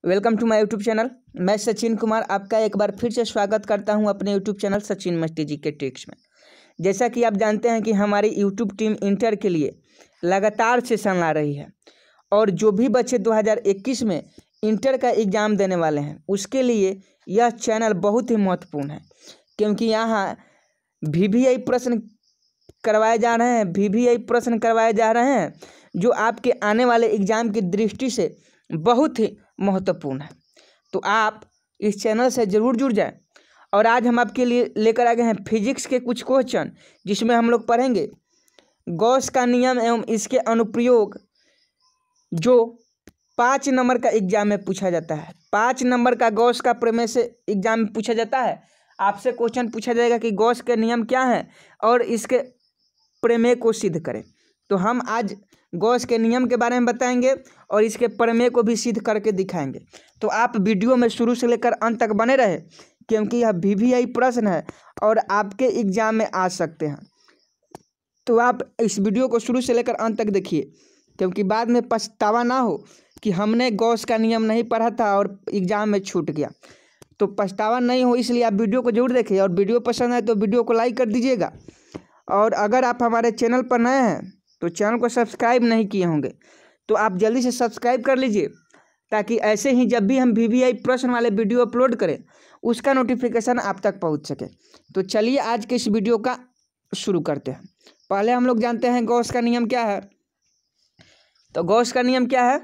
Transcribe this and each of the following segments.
Welcome to my YouTube channel. मैं सचिन कुमार आपका एक बार फिर से स्वागत करता हूं अपने यूट्यूब चैनल सचिन मस्ती जी के ट्रिक्स में। जैसा कि आप जानते हैं कि हमारी यूट्यूब टीम इंटर के लिए लगातार सेशन ला रही है और जो भी बच्चे 2021 में इंटर का एग्ज़ाम देने वाले हैं उसके लिए यह चैनल बहुत ही महत्वपूर्ण है, क्योंकि यहाँ VVI प्रश्न करवाए जा रहे हैं। VVI प्रश्न करवाए जा रहे हैं जो आपके आने वाले एग्ज़ाम की दृष्टि से बहुत ही महत्वपूर्ण है। तो आप इस चैनल से ज़रूर जुड़ जाएं। और आज हम आपके लिए लेकर आ गए हैं फिजिक्स के कुछ क्वेश्चन, जिसमें हम लोग पढ़ेंगे गॉस का नियम एवं इसके अनुप्रयोग, जो 5 नंबर का एग्जाम में पूछा जाता है। 5 नंबर का गॉस का प्रमेय से एग्जाम में पूछा जाता है। आपसे क्वेश्चन पूछा जाएगा कि गॉस के नियम क्या हैं और इसके प्रमेय को सिद्ध करें। तो हम आज गॉस के नियम के बारे में बताएंगे और इसके प्रमेय को भी सिद्ध करके दिखाएंगे। तो आप वीडियो में शुरू से लेकर अंत तक बने रहे, क्योंकि यह VVI प्रश्न है और आपके एग्जाम में आ सकते हैं। तो आप इस वीडियो को शुरू से लेकर अंत तक देखिए, क्योंकि बाद में पछतावा ना हो कि हमने गॉस का नियम नहीं पढ़ा था और एग्ज़ाम में छूट गया। तो पछतावा नहीं हो, इसलिए आप वीडियो को जरूर देखिए। और वीडियो पसंद आए तो वीडियो को लाइक कर दीजिएगा। और अगर आप हमारे चैनल पर नए हैं तो चैनल को सब्सक्राइब नहीं किए होंगे तो आप जल्दी से सब्सक्राइब कर लीजिए, ताकि ऐसे ही जब भी हम VVI प्रश्न वाले वीडियो अपलोड करें उसका नोटिफिकेशन आप तक पहुंच सके। तो चलिए आज के इस वीडियो का शुरू करते हैं। पहले हम लोग जानते हैं गॉस का नियम क्या है। तो गॉस का नियम क्या है,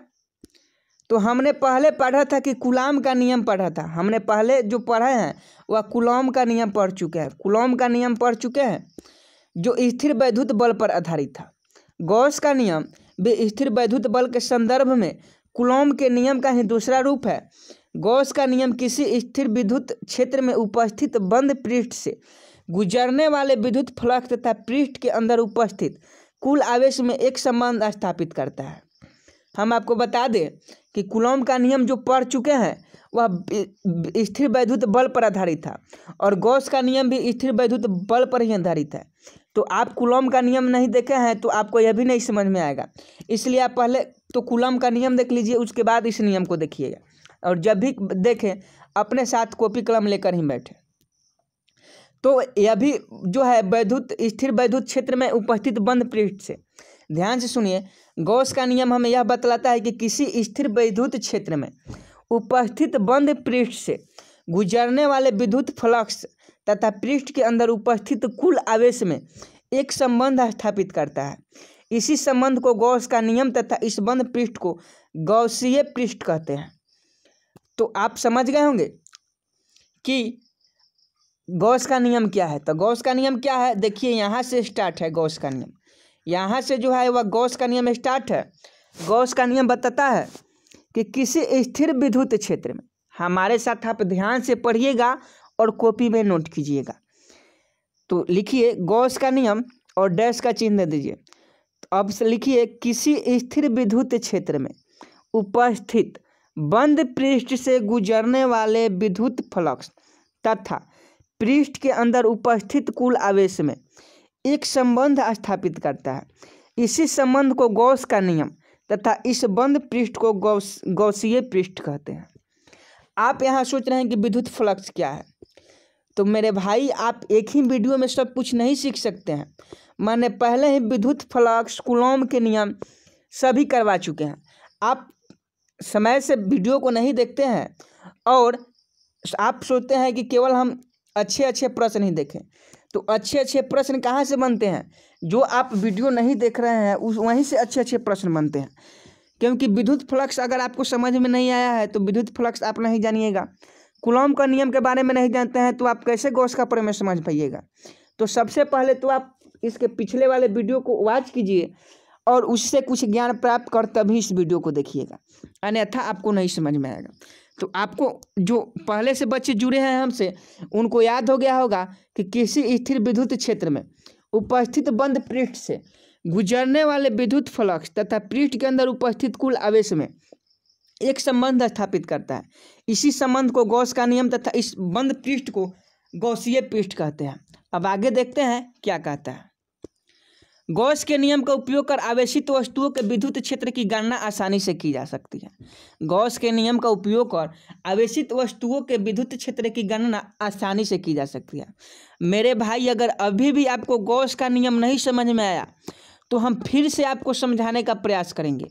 तो हमने पहले पढ़ा था कि कूलॉम का नियम पढ़ा था। हमने पहले जो पढ़े हैं वह कूलॉम का नियम पढ़ चुके हैं। कूलॉम का नियम पढ़ चुके हैं जो स्थिर वैद्युत बल पर आधारित था। गॉस का नियम भी स्थिर वैद्युत बल के संदर्भ में कूलॉम के नियम का ही दूसरा रूप है। गॉस का नियम किसी स्थिर विद्युत क्षेत्र में उपस्थित बंद पृष्ठ से गुजरने वाले विद्युत फ्लक्स तथा पृष्ठ के अंदर उपस्थित कुल आवेश में एक संबंध स्थापित करता है। हम आपको बता दें कि कूलॉम का नियम जो पढ़ चुके हैं वह स्थिर वैद्युत बल पर आधारित था और गॉस का नियम भी स्थिर वैद्युत बल पर ही आधारित है। तो आप कूलॉम का नियम नहीं देखे हैं तो आपको यह भी नहीं समझ में आएगा, इसलिए आप पहले तो कूलॉम का नियम देख लीजिए, उसके बाद इस नियम को देखिएगा। और जब भी देखें अपने साथ कॉपी कलम लेकर ही बैठे। तो यह भी जो है स्थिर वैद्युत क्षेत्र में उपस्थित बंद पृष्ठ से, ध्यान से सुनिए, गॉस का नियम हमें यह बतलाता है कि किसी स्थिर वैद्युत क्षेत्र में उपस्थित बंद पृष्ठ से गुजरने वाले विद्युत फ्लक्स तथा पृष्ठ के अंदर उपस्थित कुल आवेश में एक संबंध स्थापित करता है। इसी संबंध को गॉस का नियम तथा इस बंद पृष्ठ को गॉसीय पृष्ठ कहते हैं। तो आप समझ गए होंगे कि गॉस का नियम क्या है। तो गॉस का नियम क्या है, देखिए यहाँ से स्टार्ट है गॉस का नियम। यहाँ से जो है वह गॉस का नियम स्टार्ट है। गॉस का नियम बताता है कि किसी स्थिर विद्युत क्षेत्र में, हमारे साथ आप ध्यान से पढ़िएगा और कॉपी में नोट कीजिएगा। तो लिखिए गॉस का नियम और डैश का चिन्ह दे दीजिए। तो अब से लिखिए किसी स्थिर विद्युत क्षेत्र में उपस्थित बंद पृष्ठ से गुजरने वाले विद्युत फ्लक्स तथा पृष्ठ के अंदर उपस्थित कुल आवेश में एक संबंध स्थापित करता है। इसी संबंध को गॉस का नियम तथा इस बंद पृष्ठ को गॉसीय पृष्ठ कहते हैं। आप यहाँ सोच रहे हैं कि विद्युत फ्लक्स क्या है। तो मेरे भाई, आप एक ही वीडियो में सब कुछ नहीं सीख सकते हैं। मैंने पहले ही विद्युत फ्लक्स, कूलॉम के नियम सभी करवा चुके हैं। आप समय से वीडियो को नहीं देखते हैं और आप सोचते हैं कि केवल हम अच्छे अच्छे प्रश्न ही देखें। तो अच्छे अच्छे प्रश्न कहाँ से बनते हैं? जो आप वीडियो नहीं देख रहे हैं वहीं से अच्छे अच्छे प्रश्न बनते हैं। क्योंकि विद्युत फ्लक्स अगर आपको समझ में नहीं आया है तो विद्युत फ्लक्स आप नहीं जानिएगा, कूलॉम का नियम के बारे में नहीं जानते हैं, तो आप कैसे गॉस का प्रमेय समझ पाइएगा। तो सबसे पहले तो आप इसके पिछले वाले वीडियो को वॉच कीजिए और उससे कुछ ज्ञान प्राप्त कर तभी इस वीडियो को देखिएगा, अन्यथा आपको नहीं समझ में आएगा। तो आपको जो पहले से बच्चे जुड़े हैं हमसे, उनको याद हो गया होगा कि किसी स्थिर विद्युत क्षेत्र में उपस्थित बंद पृष्ठ से गुजरने वाले विद्युत फ्लक्स तथा पृष्ठ के अंदर उपस्थित कुल आवेश में एक संबंध स्थापित करता है। इसी संबंध को गॉस का नियम तथा इस बंद पृष्ठ को गॉसीय पृष्ठ कहते हैं। अब आगे देखते हैं क्या कहता है। गॉस के नियम का उपयोग कर आवेशित वस्तुओं के विद्युत क्षेत्र की गणना आसानी से की जा सकती है। गॉस के नियम का उपयोग कर आवेशित वस्तुओं के विद्युत क्षेत्र की गणना आसानी से की जा सकती है। मेरे भाई, अगर अभी भी आपको गॉस का नियम नहीं समझ में आया तो हम फिर से आपको समझाने का प्रयास करेंगे।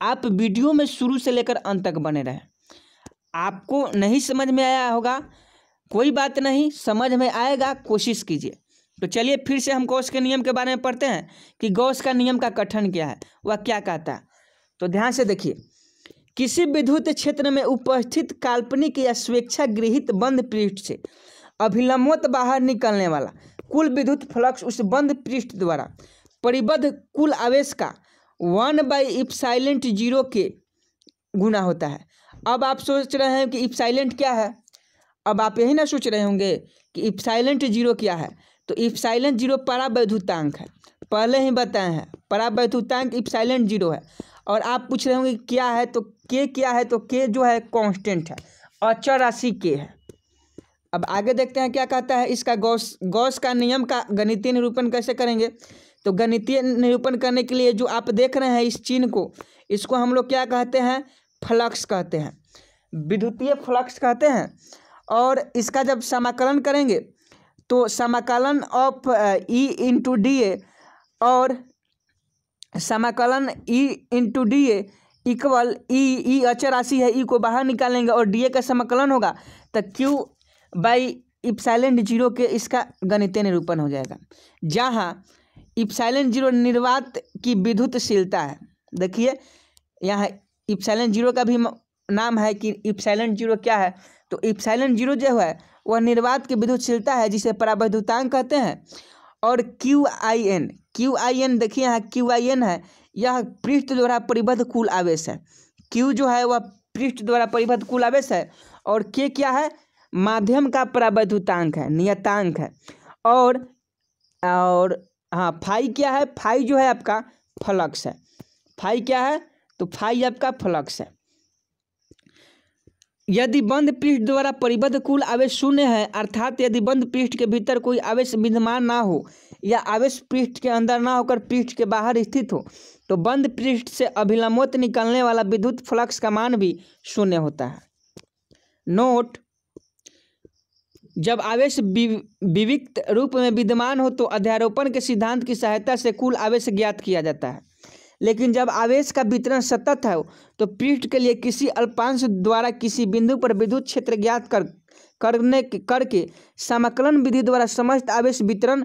आप वीडियो में शुरू से लेकर अंत तक बने रहें। आपको नहीं समझ में आया होगा, कोई बात नहीं, समझ में आएगा, कोशिश कीजिए। तो चलिए फिर से हम गॉस के नियम के बारे में पढ़ते हैं कि गॉस का नियम का कथन क्या है, वह क्या कहता है। तो ध्यान से देखिए, किसी विद्युत क्षेत्र में उपस्थित काल्पनिक या स्वेच्छागृहित बंद पृष्ठ से अभिलंबवत बाहर निकलने वाला कुल विद्युत फ्लक्स उस बंद पृष्ठ द्वारा परिबद्ध कुल आवेश का 1/ε0 के गुना होता है। अब आप सोच रहे हैं कि इप्सिलॉन क्या है। अब आप यही ना सोच रहे होंगे कि इप्सिलॉन 0 क्या है। तो इप्सिलॉन 0 परावैद्युतांक है, पहले ही बताए हैं, परावैद्युतांक इप्सिलॉन 0 है। और आप पूछ रहे होंगे क्या है, तो के क्या है। तो के जो है कांस्टेंट है, अचर राशि के है। अब आगे देखते हैं क्या कहता है इसका गॉस का नियम का गणितीय निरूपण कैसे करेंगे। तो गणितीय निरूपण करने के लिए जो आप देख रहे हैं इस चिन्ह को, इसको हम लोग क्या कहते हैं, फ्लक्स कहते हैं, विद्युतीय फ्लक्स कहते हैं। और इसका जब समाकलन करेंगे तो समाकलन of e into d a और समाकलन e into d a equal e अचर राशि है, ई को बाहर निकालेंगे और डी ए का समाकलन होगा तो क्यू बाई इप्सिलॉन 0 के इसका गणितीय निरूपण हो जाएगा, जहाँ इप्सिलॉन 0 निर्वात की विद्युतशीलता है। देखिए यहाँ इप्सिलॉन 0 का भी नाम है कि इप्सिलॉन 0 क्या है। तो इप्सिलॉन 0 जो है वह निर्वात की विद्युतशीलता है, जिसे परावैद्युतांक कहते हैं। और QIN देखिए यहाँ QIN है, यह पृष्ठ द्वारा परिबद्ध कुल आवेश है। Q जो है वह पृष्ठ द्वारा परिबद्ध कुल आवेश है। और K क्या है, माध्यम का परावैद्युतांक है, नियतांक है। और हाँ फाई क्या है, फाई जो है आपका फ्लक्स है। फाई क्या है, तो फाई आपका फ्लक्स है। यदि बंद पृष्ठ द्वारा परिबद्ध कुल आवेश शून्य है, अर्थात यदि बंद पृष्ठ के भीतर कोई आवेश विद्यमान ना हो या आवेश पृष्ठ के अंदर ना होकर पृष्ठ के बाहर स्थित हो, तो बंद पृष्ठ से अभिलंबवत निकलने वाला विद्युत फ्लक्स का मान भी शून्य होता है। नोट, जब आवेश विविक्त रूप में विद्यमान हो तो अध्यारोपण के सिद्धांत की सहायता से कुल आवेश ज्ञात किया जाता है। लेकिन जब आवेश का वितरण सतत है तो पृष्ठ के लिए किसी अल्पांश द्वारा किसी बिंदु पर विद्युत क्षेत्र ज्ञात करके समाकलन विधि द्वारा समस्त आवेश वितरण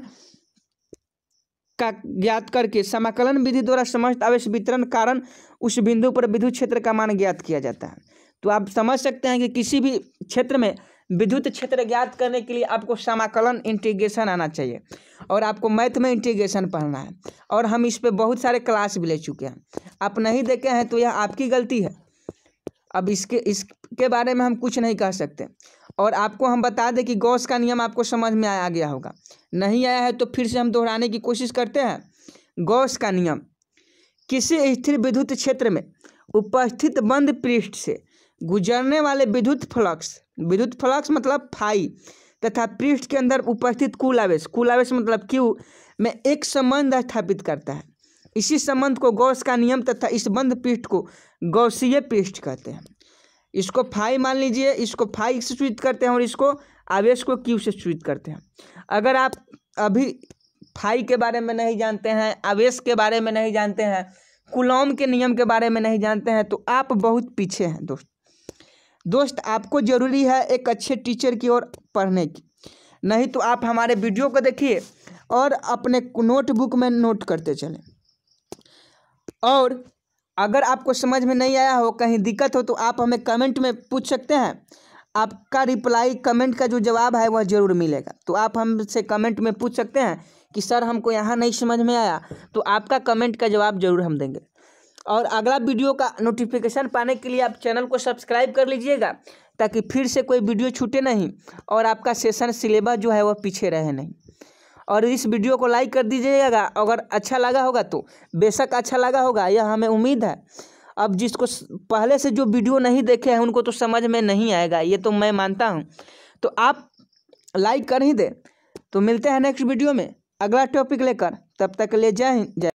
का ज्ञात करके समाकलन विधि द्वारा समस्त आवेश वितरण कारण उस बिंदु पर विद्युत क्षेत्र का मान ज्ञात किया जाता है। तो आप समझ सकते हैं कि किसी भी क्षेत्र में विद्युत क्षेत्र ज्ञात करने के लिए आपको समाकलन इंटीग्रेशन आना चाहिए और आपको मैथ में इंटीग्रेशन पढ़ना है। और हम इस पे बहुत सारे क्लास भी ले चुके हैं, आप नहीं देखे हैं तो यह आपकी गलती है। अब इसके बारे में हम कुछ नहीं कह सकते। और आपको हम बता दें कि गॉस का नियम आपको समझ में आ गया होगा, नहीं आया है तो फिर से हम दोहराने की कोशिश करते हैं। गॉस का नियम, किसी स्थिर विद्युत क्षेत्र में उपस्थित बंद पृष्ठ से गुजरने वाले विद्युत फ्लक्स मतलब फाई तथा पृष्ठ के अंदर उपस्थित कुल आवेश मतलब क्यू में एक संबंध स्थापित करता है। इसी संबंध को गॉस का नियम तथा इस बंद पृष्ठ को गॉसीय पृष्ठ कहते हैं। इसको फाई मान लीजिए, इसको फाई से सूचित करते हैं और इसको आवेश को क्यू से सूचित करते हैं। अगर आप अभी फाई के बारे में नहीं जानते हैं, आवेश के बारे में नहीं जानते हैं, कूलॉम के नियम के बारे में नहीं जानते हैं तो आप बहुत पीछे हैं दोस्त। आपको ज़रूरी है एक अच्छे टीचर की ओर पढ़ने की, नहीं तो आप हमारे वीडियो को देखिए और अपने नोटबुक में नोट करते चलें। और अगर आपको समझ में नहीं आया हो, कहीं दिक्कत हो तो आप हमें कमेंट में पूछ सकते हैं। आपका रिप्लाई, कमेंट का जो जवाब है वह ज़रूर मिलेगा। तो आप हमसे कमेंट में पूछ सकते हैं कि सर हमको यहाँ नहीं समझ में आया, तो आपका कमेंट का जवाब ज़रूर हम देंगे। और अगला वीडियो का नोटिफिकेशन पाने के लिए आप चैनल को सब्सक्राइब कर लीजिएगा, ताकि फिर से कोई वीडियो छूटे नहीं और आपका सेशन सिलेबस जो है वह पीछे रहे नहीं। और इस वीडियो को लाइक कर दीजिएगा, अगर अच्छा लगा होगा तो बेशक अच्छा लगा होगा, यह हमें उम्मीद है। अब जिसको पहले से जो वीडियो नहीं देखे हैं उनको तो समझ में नहीं आएगा, ये तो मैं मानता हूँ। तो आप लाइक कर ही दे। तो मिलते हैं नेक्स्ट वीडियो में। अगला टॉपिक लेकर, तब तक के लिए जय हिंद जय